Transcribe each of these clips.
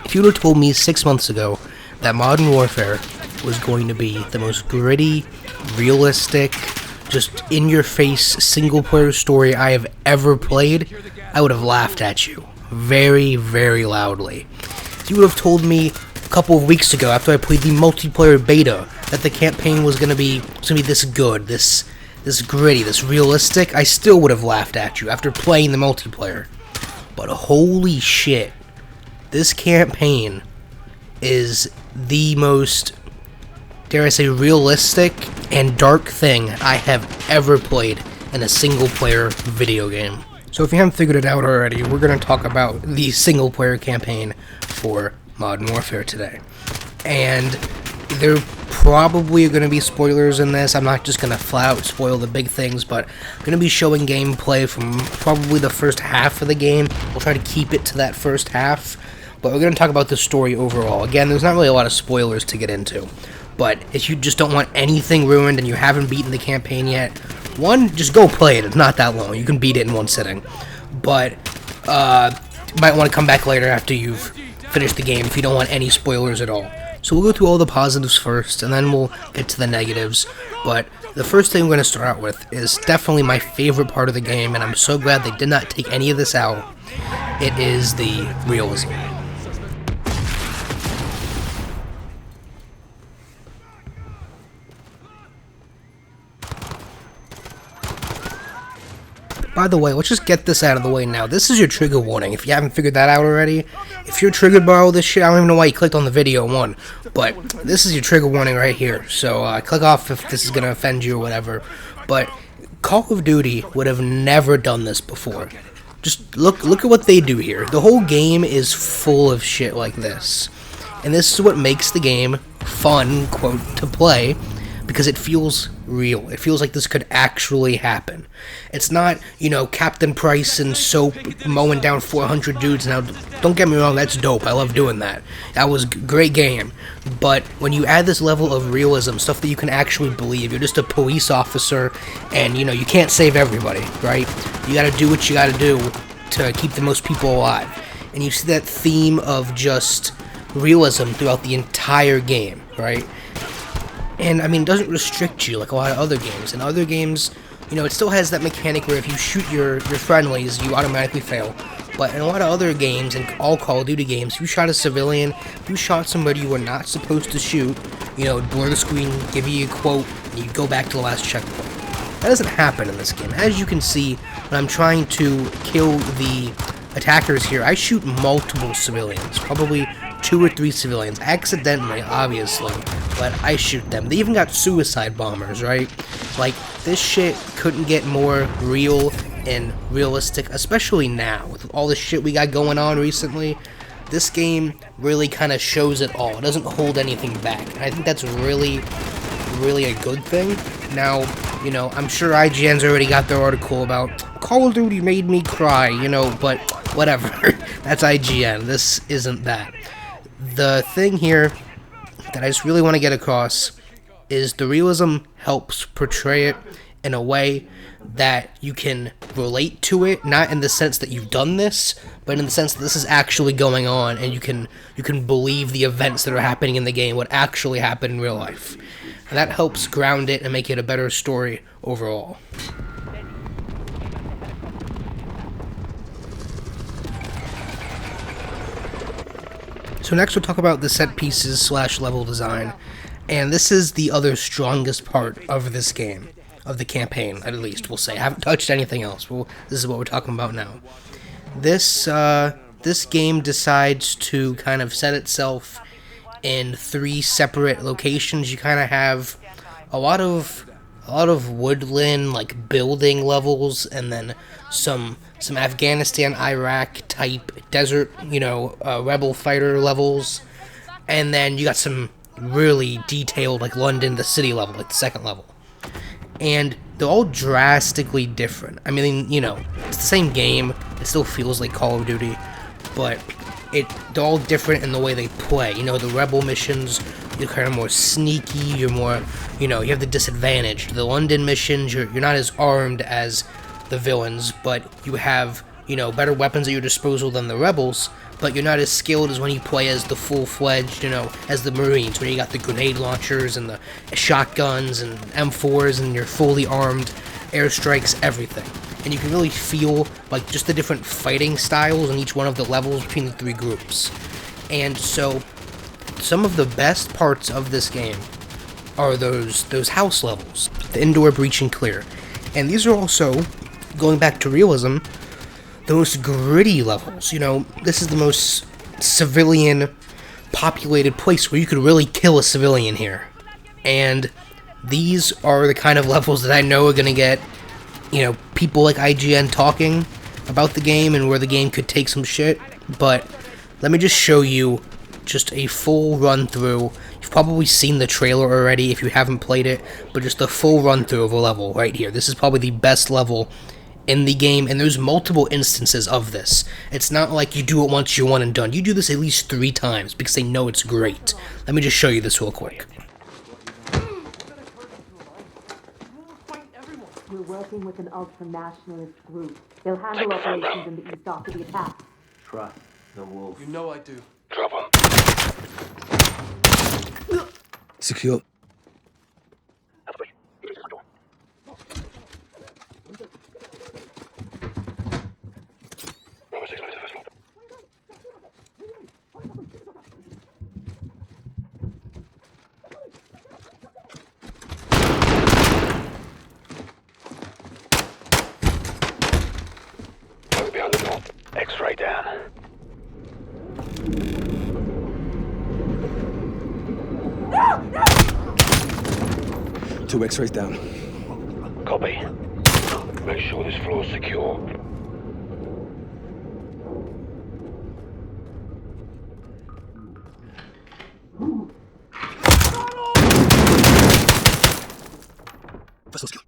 If you would have told me 6 months ago that Modern Warfare was going to be the most gritty, realistic, just in-your-face single-player story I have ever played, I would have laughed at you very, very loudly. If you would have told me a couple of weeks ago after I played the multiplayer beta that the campaign was going to be this good, this gritty, this realistic, I still would have laughed at you after playing the multiplayer. But holy shit, this campaign is the most, dare I say, realistic and dark thing I have ever played in a single-player video game. So if you haven't figured it out already, we're going to talk about the single-player campaign for Modern Warfare today. And there probably are going to be spoilers in this. I'm not just going to flat out spoil the big things, but I'm going to be showing gameplay from probably the first half of the game. We'll try to keep it to that first half. But we're going to talk about the story overall. Again, there's not really a lot of spoilers to get into. But if you just don't want anything ruined and you haven't beaten the campaign yet, one, just go play it. It's not that long. You can beat it in one sitting. But you might want to come back later after you've finished the game if you don't want any spoilers at all. So we'll go through all the positives first, and then we'll get to the negatives. But the first thing we're going to start out with is definitely my favorite part of the game, and I'm so glad they did not take any of this out. It is the realism. By the way, let's just get this out of the way now. This is your trigger warning, if you haven't figured that out already. If you're triggered by all this shit, I don't even know why you clicked on the video, one. But this is your trigger warning right here. So click off if this is going to offend you or whatever. But Call of Duty would have never done this before. Just look at what they do here. The whole game is full of shit like this. And this is what makes the game fun, quote, to play. Because it feels real. It feels like this could actually happen. It's not, you know, Captain Price and Soap mowing down 400 dudes. Now, don't get me wrong, that's dope. I love doing that. That was a great game. But when you add this level of realism, stuff that you can actually believe, you're just a police officer, and, you know, you can't save everybody, right? You gotta do what you gotta do to keep the most people alive. And you see that theme of just realism throughout the entire game, right? And, I mean, it doesn't restrict you like a lot of other games. In other games, you know, it still has that mechanic where if you shoot your friendlies, you automatically fail. But in a lot of other games, and all Call of Duty games, if you shot a civilian, if you shot somebody you were not supposed to shoot, you know, blur the screen, give you a quote, and you go back to the last checkpoint. That doesn't happen in this game. As you can see, when I'm trying to kill the attackers here, I shoot multiple civilians, probably 2 or 3 civilians, accidentally, obviously, but I shoot them. They even got suicide bombers, right? Like, this shit couldn't get more real and realistic, especially now, with all the shit we got going on recently. This game really kind of shows it all. It doesn't hold anything back, and I think that's really, really a good thing. Now, you know, I'm sure IGN's already got their article about Call of Duty made me cry, you know, but whatever. That's IGN. This isn't that. The thing here that I just really want to get across is the realism helps portray it in a way that you can relate to it, not in the sense that you've done this, but in the sense that this is actually going on, and you can believe the events that are happening in the game would actually happen in real life. And that helps ground it and make it a better story overall. So next we'll talk about the set pieces / level design, and this is the other strongest part of this game, of the campaign at least, we'll say. I haven't touched anything else. This is what we're talking about now. This game decides to kind of set itself in 3 separate locations. You kind of have a lot of woodland, like, building levels, and then some Afghanistan, Iraq type desert, you know, rebel fighter levels, and then you got some really detailed, like, London, the city level, like the second level. And they're all drastically different. I mean, you know, it's the same game. It still feels like Call of Duty, but they're all different in the way they play. You know, the rebel missions, you're kind of more sneaky, you're more, you know, you have the disadvantage. The London missions, you're not as armed as the villains, but you have you know, better weapons at your disposal than the rebels, but you're not as skilled as when you play as the full-fledged, you know, as the Marines, when you got the grenade launchers and the shotguns and M4s and your fully armed airstrikes, everything. And you can really feel, like, just the different fighting styles in each one of the levels between the three groups. And so, some of the best parts of this game are those house levels, the indoor, breach, and clear. And these are also, going back to realism, the most gritty levels. You know, this is the most civilian populated place where you could really kill a civilian here. And these are the kind of levels that I know are going to get, you know, people like IGN talking about the game and where the game could take some shit. But let me just show you just a full run through. You've probably seen the trailer already if you haven't played it, but just a full run through of a level right here. This is probably the best level in the game, and there's multiple instances of this. It's not like you do it once, you're one and done. You do this at least 3 times because they know it's great. Let me just show you this real quick. We're working with an ultra-nationalist group. They'll handle operations in the east after the attack. Trust the wolf. You know I do. Drop him. Secure. Behind the door. X-ray down. Two X-rays down. Copy. Make sure this floor's secure. Vessel secure.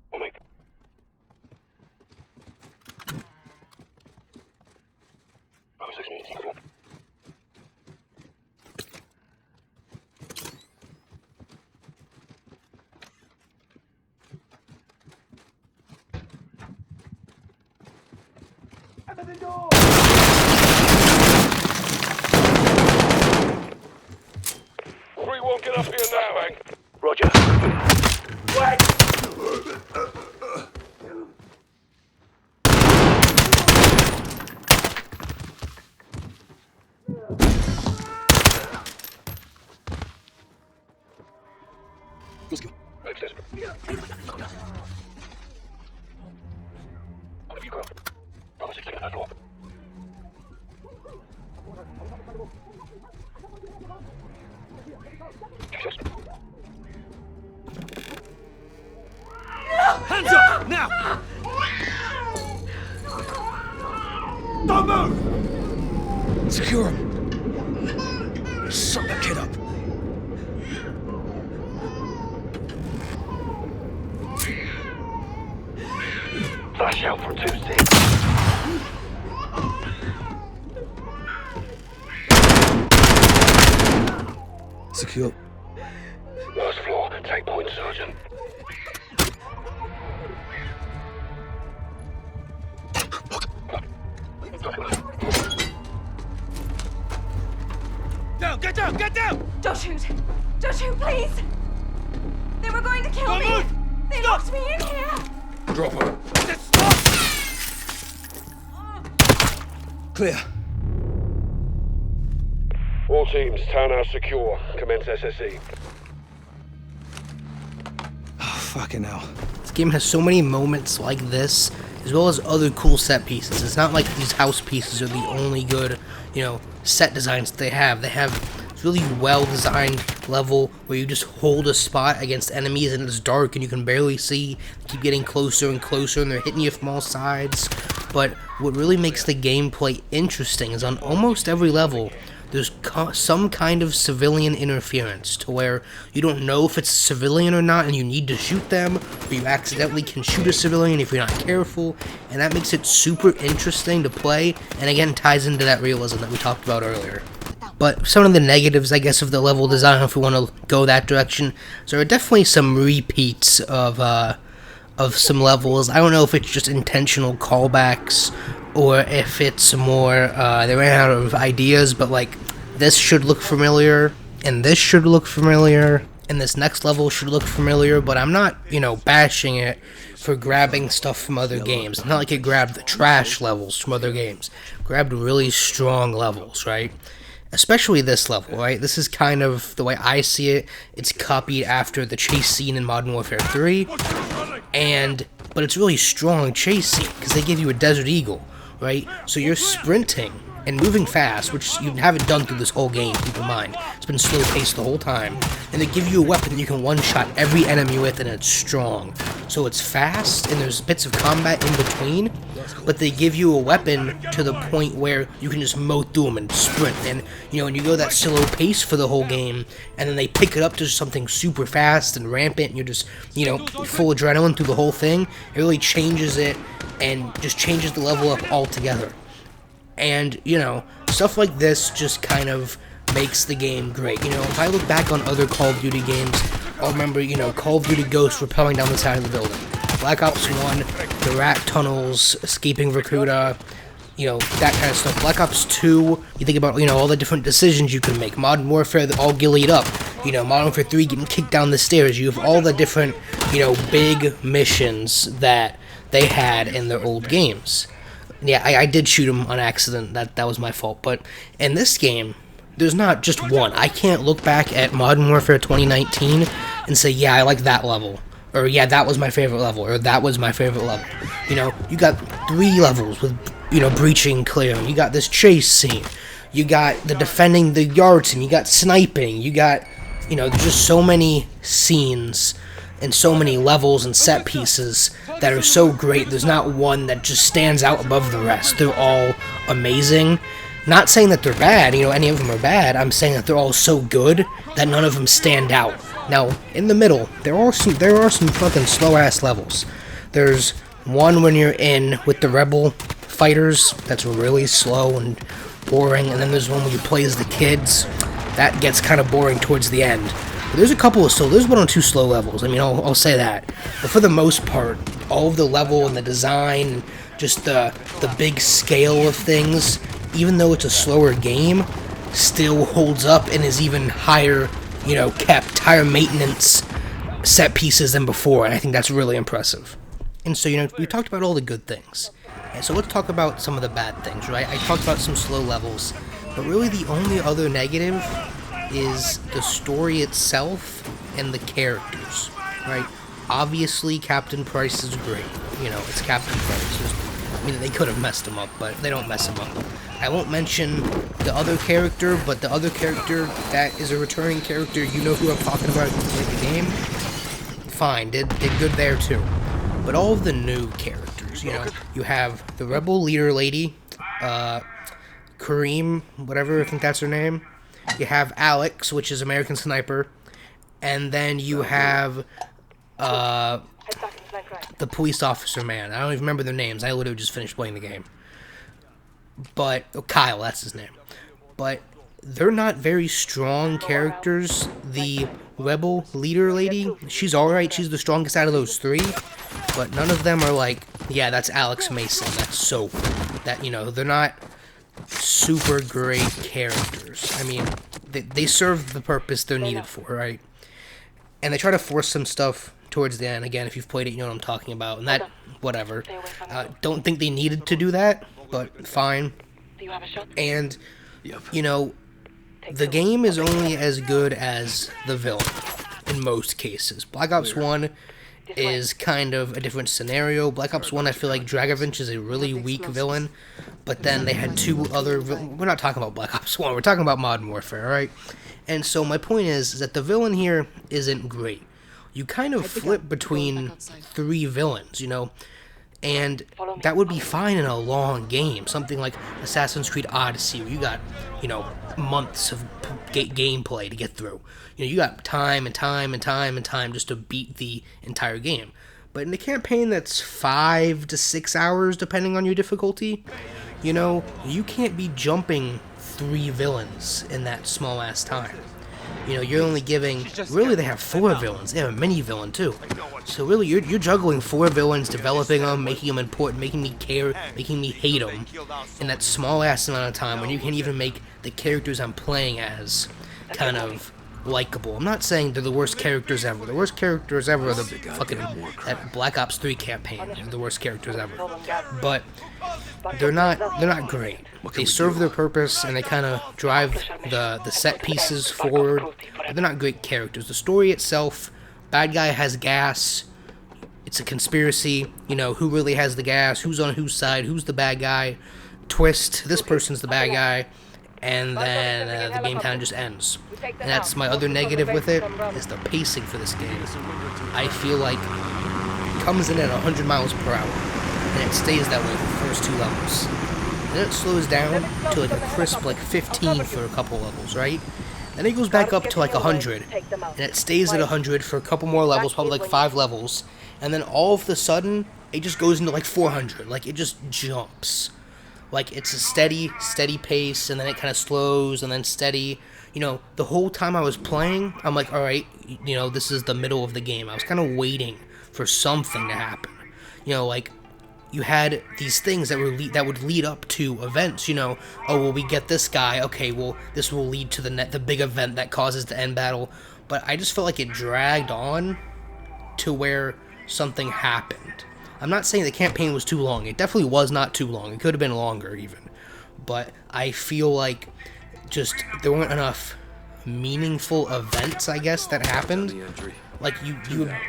Won't get up here now, Hank. Roger. Let's go. Have you got? Promise to get that door. Hands up! Now! Don't move! Secure him. Suck that kid up. Flash out for 2-6. Secure. Last floor. Take point, Sergeant. Down! Get down! Get down! Don't shoot! Don't shoot, please! They were going to kill me! move! They locked me in here! Drop him. Just stop! Clear. All teams, townhouse secure. Commence SSE. Oh, fucking hell. This game has so many moments like this, as well as other cool set pieces. It's not like these house pieces are the only good, you know, set designs that they have. They have this really well-designed level where you just hold a spot against enemies and it's dark and you can barely see. They keep getting closer and closer and they're hitting you from all sides. But what really makes the gameplay interesting is on almost every level, there's some kind of civilian interference to where you don't know if it's a civilian or not and you need to shoot them, or you accidentally can shoot a civilian if you're not careful, and that makes it super interesting to play, and again ties into that realism that we talked about earlier. But some of the negatives, I guess, of the level design, if we want to go that direction, so there are definitely some repeats of of some levels. I don't know if it's just intentional callbacks or if it's more they ran out of ideas, but like this should look familiar and this should look familiar and this next level should look familiar, but I'm not, bashing it for grabbing stuff from other games. It's not like it grabbed the trash levels from other games. It grabbed really strong levels, right? Especially this level, right? This is kind of the way I see it. It's copied after the chase scene in Modern Warfare 3, but it's really strong chase scene because they give you a Desert Eagle, right? So you're sprinting and moving fast, which you haven't done through this whole game, keep in mind. It's been slow paced the whole time. And they give you a weapon you can one-shot every enemy with, and it's strong. So it's fast, and there's bits of combat in between, but they give you a weapon to the point where you can just mow through them and sprint. And, and you go that slow pace for the whole game, and then they pick it up to something super fast and rampant, and you're just, full adrenaline through the whole thing. It really changes it, and just changes the level up altogether. And, stuff like this just kind of makes the game great. If I look back on other Call of Duty games, I'll remember, Call of Duty Ghosts rappelling down the side of the building. Black Ops 1, the rat tunnels, escaping Recruita, that kind of stuff. Black Ops 2, you think about, all the different decisions you can make. Modern Warfare, they're all gillied up. Modern Warfare 3, getting kicked down the stairs. You have all the different, big missions that they had in their old games. Yeah, I did shoot him on accident. That was my fault. But in this game, there's not just one. I can't look back at Modern Warfare 2019 and say, yeah, I like that level. Or, yeah, that was my favorite level. Or, that was my favorite level. You got 3 levels with, breaching, clearing. You got this chase scene. You got the defending the yard scene. You got sniping. You got, there's just so many scenes and so many levels and set pieces that are so great. There's not one that just stands out above the rest. They're all amazing. Not saying that they're bad, any of them are bad. I'm saying that they're all so good that none of them stand out. Now, in the middle, there are some fucking slow-ass levels. There's one when you're in with the rebel fighters that's really slow and boring, and then there's one where you play as the kids. That gets kind of boring towards the end. But there's a couple of there's 1 or 2 slow levels. I'll say that. But for the most part, all of the level and the design, just the big scale of things, even though it's a slower game, still holds up and is even higher, kept, higher maintenance set pieces than before, and I think that's really impressive. And so, we talked about all the good things. And so let's talk about some of the bad things, right? I talked about some slow levels, but really the only other negative is the story itself and the characters, right? Obviously, Captain Price is great. It's Captain Price. They could have messed him up, but they don't mess him up. I won't mention the other character, but the other character that is a returning character, you know who I'm talking about if you play the game. Fine, did good there too. But all of the new characters, you have the Rebel leader lady, Kareem, whatever, I think that's her name. You have Alex, which is American Sniper, and then you have the police officer man. I don't even remember their names. I literally just finished playing the game. But Kyle, that's his name. But they're not very strong characters. The rebel leader lady, she's alright. She's the strongest out of those 3. But none of them are like, yeah, that's Alex Mason. That's Soap. That, they're not super great characters. They serve the purpose they're needed for, right? And they try to force some stuff towards the end. Again, if you've played it, you know what I'm talking about. And that, whatever. Don't think they needed to do that, but fine. And, the game is only as good as the villain in most cases. Black Ops 1 is kind of a different scenario. Black Ops 1, I feel like Dragovich is a really weak villain, but then they had 2 other... We're not talking about Black Ops 1, we're talking about Modern Warfare, right? And so my point is that the villain here isn't great. You kind of flip between 3 villains, and that would be fine in a long game. Something like Assassin's Creed Odyssey, where you got, months of gameplay to get through. You got time and time and time and time just to beat the entire game. But in a campaign that's 5 to 6 hours, depending on your difficulty, you can't be jumping 3 villains in that small-ass time. You know, you're only giving, really they have 4 villains, they have a mini villain too. So really you're juggling 4 villains, developing them, making them important, making me care, making me hate them in that small ass amount of time when you can't even make the characters I'm playing as kind of likable. I'm not saying they're the worst characters ever. The worst characters ever are the fucking that Black Ops 3 campaign. They're the worst characters ever. But they're not great. They serve their purpose and they kind of drive the set pieces forward. But they're not great characters. The story itself, bad guy has gas. It's a conspiracy. You know, who really has the gas? Who's on whose side? Who's the bad guy? Twist. This person's the bad guy. And then the game kind of just ends. And that's my other negative with it, is the pacing for this game. I feel like it comes in at 100 miles per hour, and it stays that way for the first 2 levels. Then it slows down to like a crisp like 15 for a couple levels, right? Then it goes back up to like 100, and it stays at 100 for a couple more levels, probably like 5 levels, and then all of a sudden, it just goes into like 400, like it just jumps. Like, it's a steady pace, and then it kind of slows, and then steady. You know, the whole time I was playing, I'm like, alright, you know, this is the middle of the game. I was kind of waiting for something to happen. You know, like, you had these things that would lead up to events, you know. Oh, well, we get this guy. Okay, well, this will lead to the big event that causes the end battle. But I just felt like it dragged on to where something happened. I'm not saying the campaign was too long. It definitely was not too long. It could have been longer, even. But I feel like just there weren't enough meaningful events, I guess, that happened. Like,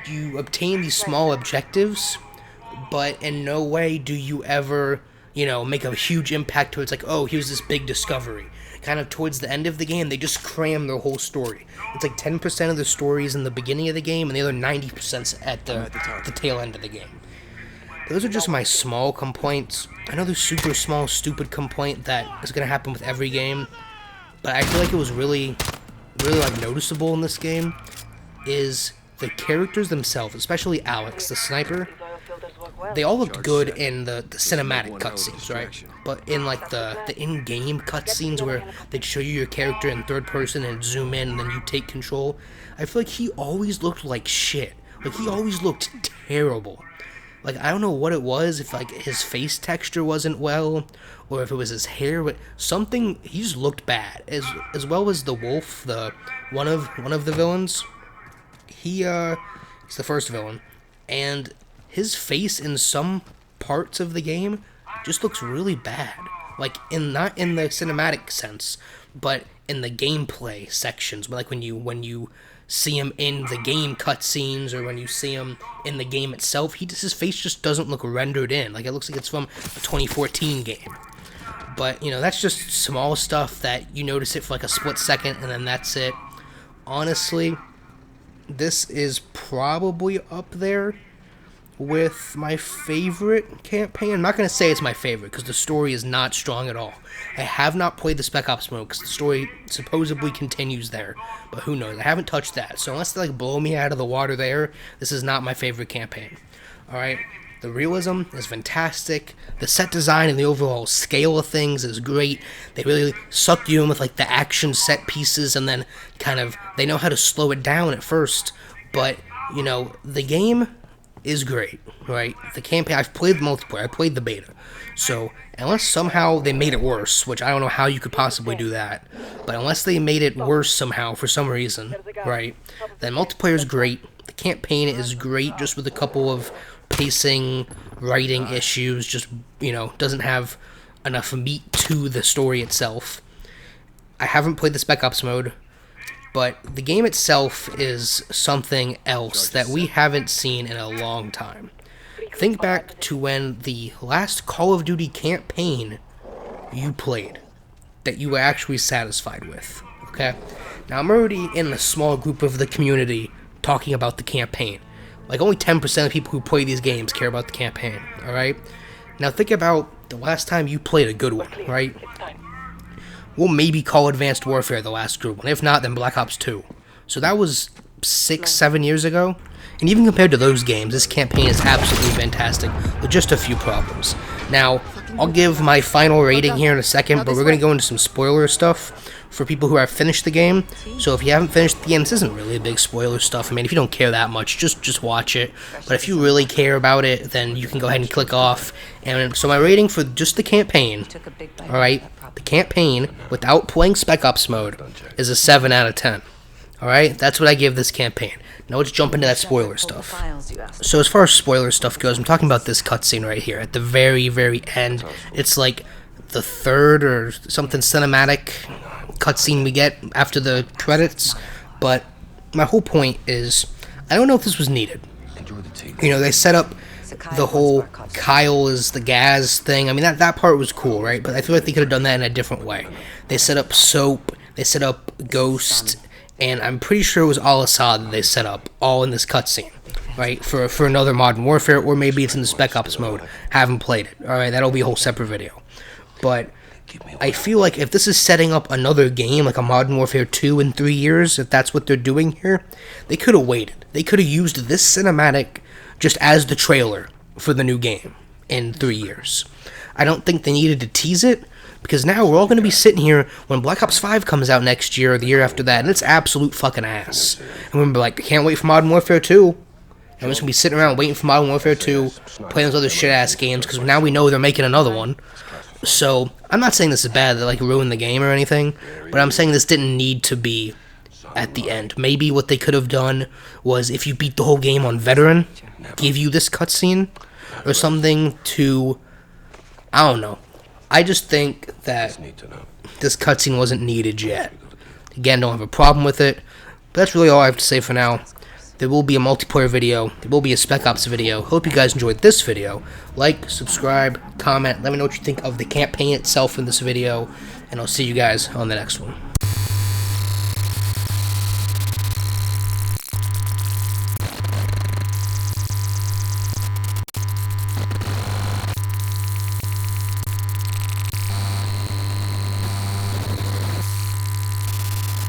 you obtain these small objectives, but in no way do you ever, you know, make a huge impact towards, like, oh, here's this big discovery. Kind of towards the end of the game, they just cram their whole story. It's like 10% of the story is in the beginning of the game, and the other 90% at the tail end of the game. Those are just my small complaints. Another super small, stupid complaint that is going to happen with every game, but I feel like it was really like noticeable in this game, is the characters themselves, especially Alex, the sniper. They all looked good in the cinematic cutscenes, right? But in like the in-game cutscenes where they'd show you your character in third person and zoom in and then you take control, I feel like he always looked like shit. Like, he always looked terrible. Like, I don't know what it was, if like his face texture wasn't well, or if it was his hair, but something, he just looked bad. As well as the wolf, one of the villains. He's the first villain, and his face in some parts of the game just looks really bad. Like, not in the cinematic sense, but in the gameplay sections. Like when you see him in the game cutscenes, or when you see him in the game itself, his face just doesn't look rendered in. Like, it looks like it's from a 2014 game. But, you know, that's just small stuff that you notice it for like a split second, and then that's it. Honestly, this is probably up there with my favorite campaign. I'm not going to say it's my favorite, because the story is not strong at all. I have not played the Spec Ops mode, because the story supposedly continues there, but who knows. I haven't touched that, so unless they like blow me out of the water there, this is not my favorite campaign. Alright, the realism is fantastic, the set design and the overall scale of things is great. They really suck you in with like the action set pieces, and then kind of, they know how to slow it down at first, but, you know, the game is great, right? The campaign, I've played the multiplayer, I played the beta, so unless somehow they made it worse, which I don't know how you could possibly do that, but unless they made it worse somehow for some reason, right, then multiplayer is great. The campaign is great, just with a couple of pacing, writing issues, just, you know, doesn't have enough meat to the story itself. I haven't played the Spec Ops mode, but the game itself is something else that we haven't seen in a long time. Think back to when the last Call of Duty campaign you played that you were actually satisfied with, okay? Now, I'm already in a small group of the community talking about the campaign. Like, only 10% of people who play these games care about the campaign, alright? Now, think about the last time you played a good one, right? We'll maybe call Advanced Warfare the last good one. If not, then Black Ops 2. So that was 6-7 years ago. And even compared to those games, this campaign is absolutely fantastic, with just a few problems. Now, I'll give my final rating here in a second, but we're going to go into some spoiler stuff for people who have finished the game. So if you haven't finished the game, this isn't really a big spoiler stuff. I mean, if you don't care that much, just watch it. But if you really care about it, then you can go ahead and click off. And so my rating for just the campaign, alright, the campaign without playing Spec Ops mode is a 7 out of 10. Alright, that's what I give this campaign. Now let's jump into that spoiler stuff. So as far as spoiler stuff goes, I'm talking about this cutscene right here at the very, very end. It's like the third or something cinematic cutscene we get after the credits. But my whole point is, I don't know if this was needed. You know, they set up the whole Kyle is the Gaz thing. I mean, that part was cool, right? But I feel like they could have done that in a different way. They set up Soap, they set up Ghost, and I'm pretty sure it was Al-Assad that they set up, all in this cutscene, right, for another Modern Warfare, or maybe it's in the Spec Ops mode. Haven't played it, alright, that'll be a whole separate video. But I feel like if this is setting up another game, like a Modern Warfare 2 in 3 years, if that's what they're doing here, they could have waited. They could have used this cinematic just as the trailer for the new game in 3 years. I don't think they needed to tease it, because now we're all going to be sitting here when Black Ops 5 comes out next year or the year after that, and it's absolute fucking ass. And we're going to be like, I can't wait for Modern Warfare 2. And we're just going to be sitting around waiting for Modern Warfare 2, playing those other shit-ass games, because now we know they're making another one. So, I'm not saying this is bad, that like ruined the game or anything, but I'm saying this didn't need to be at the end. Maybe what they could have done was, if you beat the whole game on Veteran, give you this cutscene, or something to, I don't know. I just think that this cutscene wasn't needed yet. Again, don't have a problem with it, but that's really all I have to say for now. There will be a multiplayer video, there will be a Spec Ops video. Hope you guys enjoyed this video. Like, subscribe, comment, let me know what you think of the campaign itself in this video, and I'll see you guys on the next one.